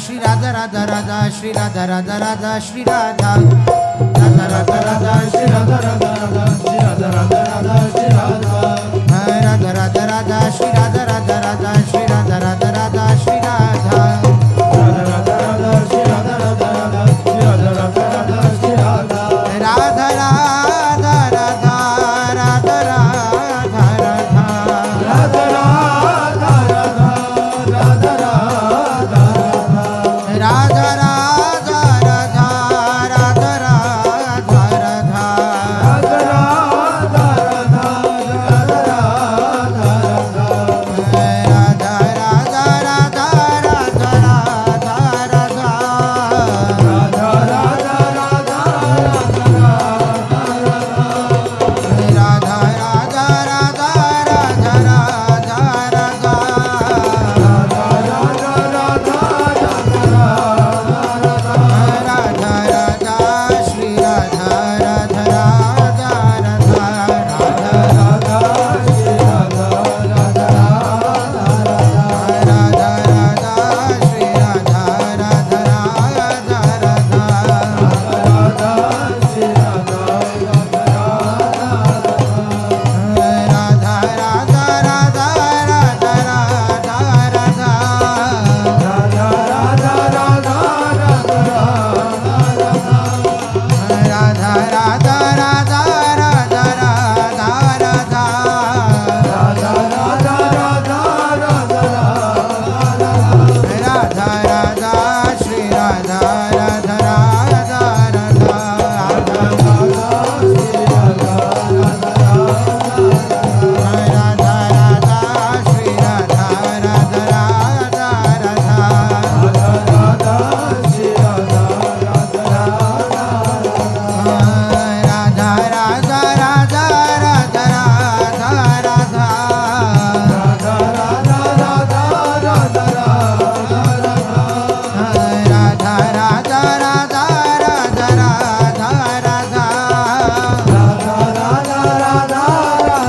Shri Radha Radha Radha Shri Radha Radha Radha Shri Radha Radha Radha Radha Shri Radha Radha Radha Shri Radha Radha Radha Shri Radha Radha Radha Radha Shri Radha Radha Radha Shri Radha Radha Radha Shri Radha Radha Radha Radha Shri Radha Radha Radha Shri Radha Radha Radha Shri Radha Radha Radha Radha Radha Radha Radha Radha Radha Radha Radha Radha Radha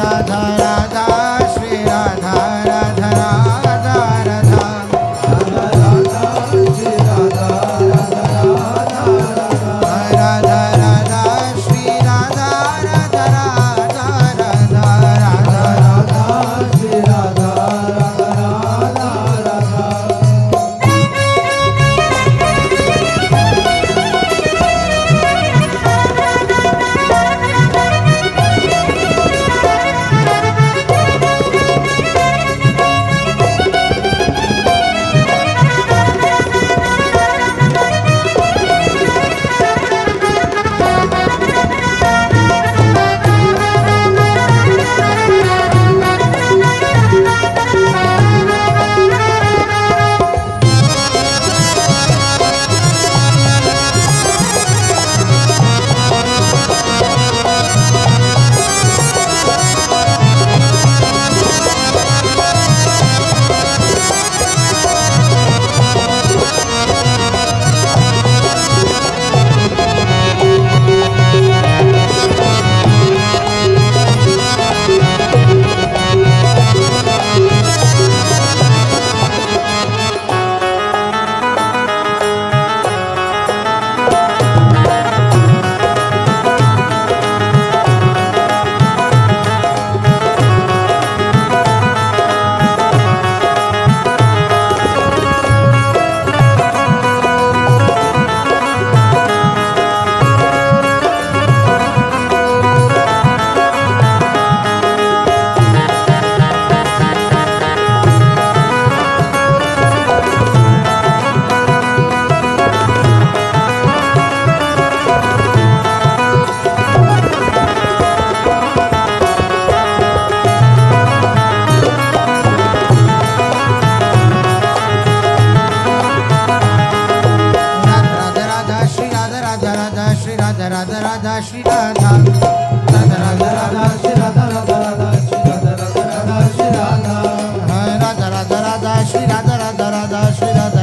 Radha Radha Shri Radha Radha Radha Radha Shri Radha Radha Radha Shri Radha Radha Radha Shri Radha Radha Radha Radha Shri Radha Radha Radha Shri Radha